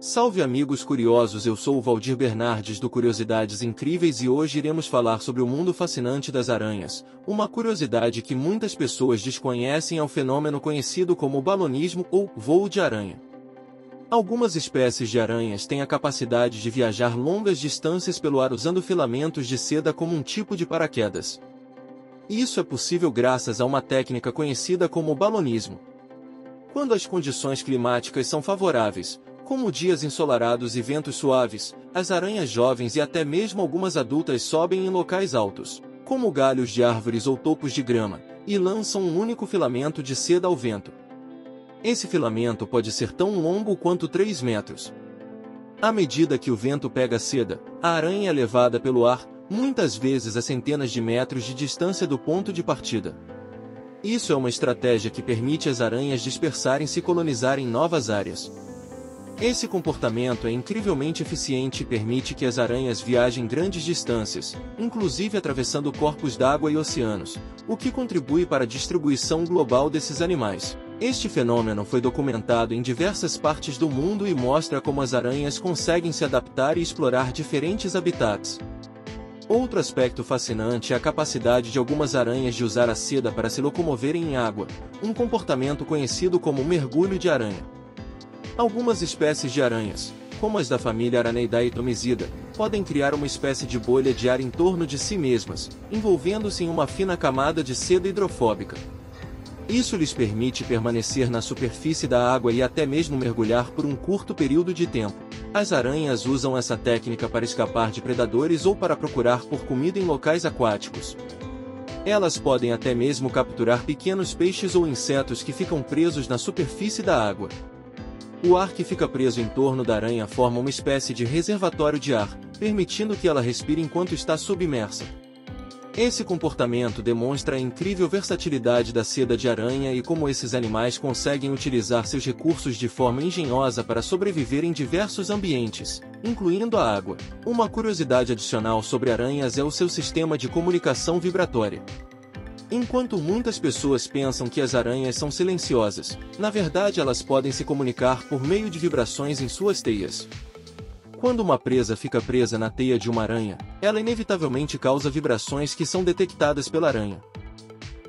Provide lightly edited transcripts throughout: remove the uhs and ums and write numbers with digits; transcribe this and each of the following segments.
Salve amigos curiosos, eu sou o Valdir Bernardes do Curiosidades Incríveis e hoje iremos falar sobre o mundo fascinante das aranhas. Uma curiosidade que muitas pessoas desconhecem é o fenômeno conhecido como balonismo ou voo de aranha. Algumas espécies de aranhas têm a capacidade de viajar longas distâncias pelo ar usando filamentos de seda como um tipo de paraquedas. Isso é possível graças a uma técnica conhecida como balonismo. Quando as condições climáticas são favoráveis, como dias ensolarados e ventos suaves, as aranhas jovens e até mesmo algumas adultas sobem em locais altos, como galhos de árvores ou topos de grama, e lançam um único filamento de seda ao vento. Esse filamento pode ser tão longo quanto 3 metros. À medida que o vento pega a seda, a aranha é levada pelo ar, muitas vezes a centenas de metros de distância do ponto de partida. Isso é uma estratégia que permite às aranhas dispersarem-se e colonizarem novas áreas. Esse comportamento é incrivelmente eficiente e permite que as aranhas viajem grandes distâncias, inclusive atravessando corpos d'água e oceanos, o que contribui para a distribuição global desses animais. Este fenômeno foi documentado em diversas partes do mundo e mostra como as aranhas conseguem se adaptar e explorar diferentes habitats. Outro aspecto fascinante é a capacidade de algumas aranhas de usar a seda para se locomoverem em água, um comportamento conhecido como mergulho de aranha. Algumas espécies de aranhas, como as da família Araneidae tomizida, podem criar uma espécie de bolha de ar em torno de si mesmas, envolvendo-se em uma fina camada de seda hidrofóbica. Isso lhes permite permanecer na superfície da água e até mesmo mergulhar por um curto período de tempo. As aranhas usam essa técnica para escapar de predadores ou para procurar por comida em locais aquáticos. Elas podem até mesmo capturar pequenos peixes ou insetos que ficam presos na superfície da água. O ar que fica preso em torno da aranha forma uma espécie de reservatório de ar, permitindo que ela respire enquanto está submersa. Esse comportamento demonstra a incrível versatilidade da seda de aranha e como esses animais conseguem utilizar seus recursos de forma engenhosa para sobreviver em diversos ambientes, incluindo a água. Uma curiosidade adicional sobre aranhas é o seu sistema de comunicação vibratória. Enquanto muitas pessoas pensam que as aranhas são silenciosas, na verdade elas podem se comunicar por meio de vibrações em suas teias. Quando uma presa fica presa na teia de uma aranha, ela inevitavelmente causa vibrações que são detectadas pela aranha.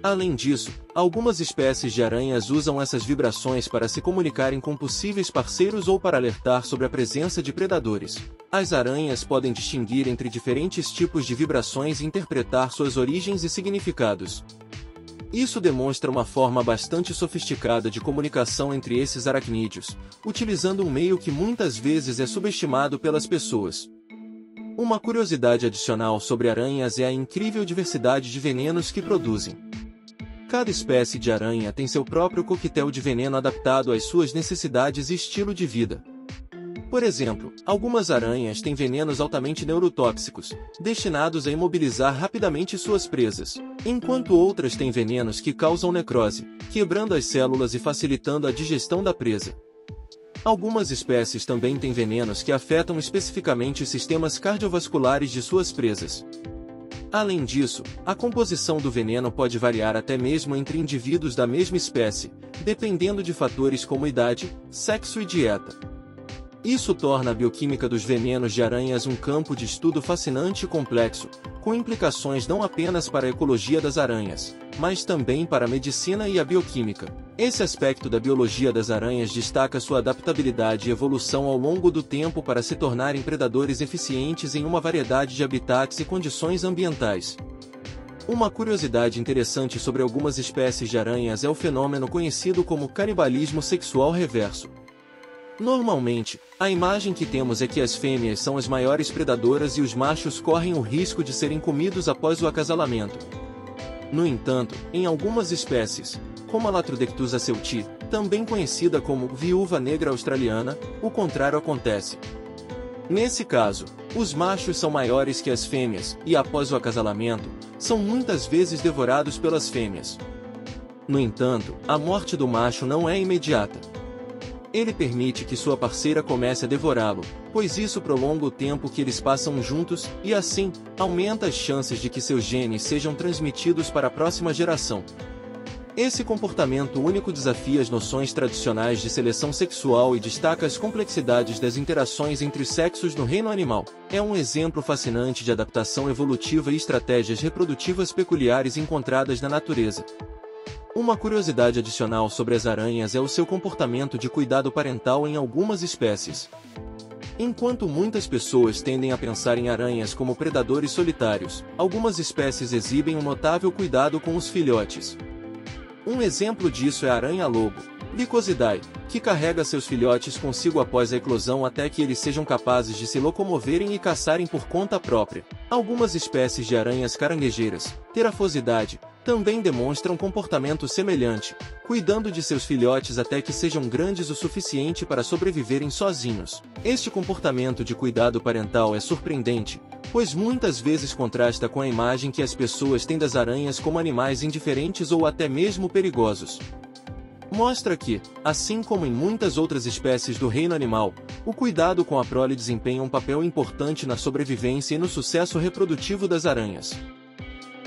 Além disso, algumas espécies de aranhas usam essas vibrações para se comunicarem com possíveis parceiros ou para alertar sobre a presença de predadores. As aranhas podem distinguir entre diferentes tipos de vibrações e interpretar suas origens e significados. Isso demonstra uma forma bastante sofisticada de comunicação entre esses aracnídeos, utilizando um meio que muitas vezes é subestimado pelas pessoas. Uma curiosidade adicional sobre aranhas é a incrível diversidade de venenos que produzem. Cada espécie de aranha tem seu próprio coquetel de veneno adaptado às suas necessidades e estilo de vida. Por exemplo, algumas aranhas têm venenos altamente neurotóxicos, destinados a imobilizar rapidamente suas presas, enquanto outras têm venenos que causam necrose, quebrando as células e facilitando a digestão da presa. Algumas espécies também têm venenos que afetam especificamente os sistemas cardiovasculares de suas presas. Além disso, a composição do veneno pode variar até mesmo entre indivíduos da mesma espécie, dependendo de fatores como idade, sexo e dieta. Isso torna a bioquímica dos venenos de aranhas um campo de estudo fascinante e complexo, com implicações não apenas para a ecologia das aranhas, mas também para a medicina e a bioquímica. Esse aspecto da biologia das aranhas destaca sua adaptabilidade e evolução ao longo do tempo para se tornarem predadores eficientes em uma variedade de habitats e condições ambientais. Uma curiosidade interessante sobre algumas espécies de aranhas é o fenômeno conhecido como canibalismo sexual reverso. Normalmente, a imagem que temos é que as fêmeas são as maiores predadoras e os machos correm o risco de serem comidos após o acasalamento. No entanto, em algumas espécies, como a Latrodectus aceuti, também conhecida como viúva negra australiana, o contrário acontece. Nesse caso, os machos são maiores que as fêmeas e, após o acasalamento, são muitas vezes devorados pelas fêmeas. No entanto, a morte do macho não é imediata. Ele permite que sua parceira comece a devorá-lo, pois isso prolonga o tempo que eles passam juntos, e assim, aumenta as chances de que seus genes sejam transmitidos para a próxima geração. Esse comportamento único desafia as noções tradicionais de seleção sexual e destaca as complexidades das interações entre os sexos no reino animal. É um exemplo fascinante de adaptação evolutiva e estratégias reprodutivas peculiares encontradas na natureza. Uma curiosidade adicional sobre as aranhas é o seu comportamento de cuidado parental em algumas espécies. Enquanto muitas pessoas tendem a pensar em aranhas como predadores solitários, algumas espécies exibem um notável cuidado com os filhotes. Um exemplo disso é a aranha-lobo, Lycosidae, que carrega seus filhotes consigo após a eclosão até que eles sejam capazes de se locomoverem e caçarem por conta própria. Algumas espécies de aranhas caranguejeiras, Pterophosidae, também demonstram comportamento semelhante, cuidando de seus filhotes até que sejam grandes o suficiente para sobreviverem sozinhos. Este comportamento de cuidado parental é surpreendente, pois muitas vezes contrasta com a imagem que as pessoas têm das aranhas como animais indiferentes ou até mesmo perigosos. Mostra que, assim como em muitas outras espécies do reino animal, o cuidado com a prole desempenha um papel importante na sobrevivência e no sucesso reprodutivo das aranhas.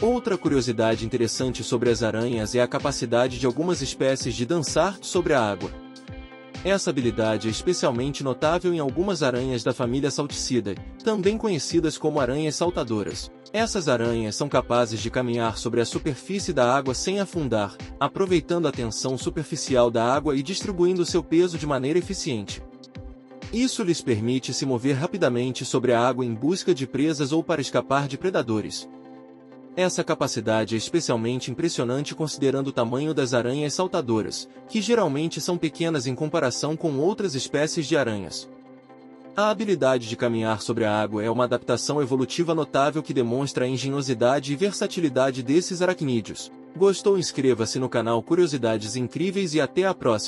Outra curiosidade interessante sobre as aranhas é a capacidade de algumas espécies de dançar sobre a água. Essa habilidade é especialmente notável em algumas aranhas da família Salticidae, também conhecidas como aranhas saltadoras. Essas aranhas são capazes de caminhar sobre a superfície da água sem afundar, aproveitando a tensão superficial da água e distribuindo seu peso de maneira eficiente. Isso lhes permite se mover rapidamente sobre a água em busca de presas ou para escapar de predadores. Essa capacidade é especialmente impressionante considerando o tamanho das aranhas saltadoras, que geralmente são pequenas em comparação com outras espécies de aranhas. A habilidade de caminhar sobre a água é uma adaptação evolutiva notável que demonstra a engenhosidade e versatilidade desses aracnídeos. Gostou? Inscreva-se no canal Curiosidades Incríveis e até a próxima!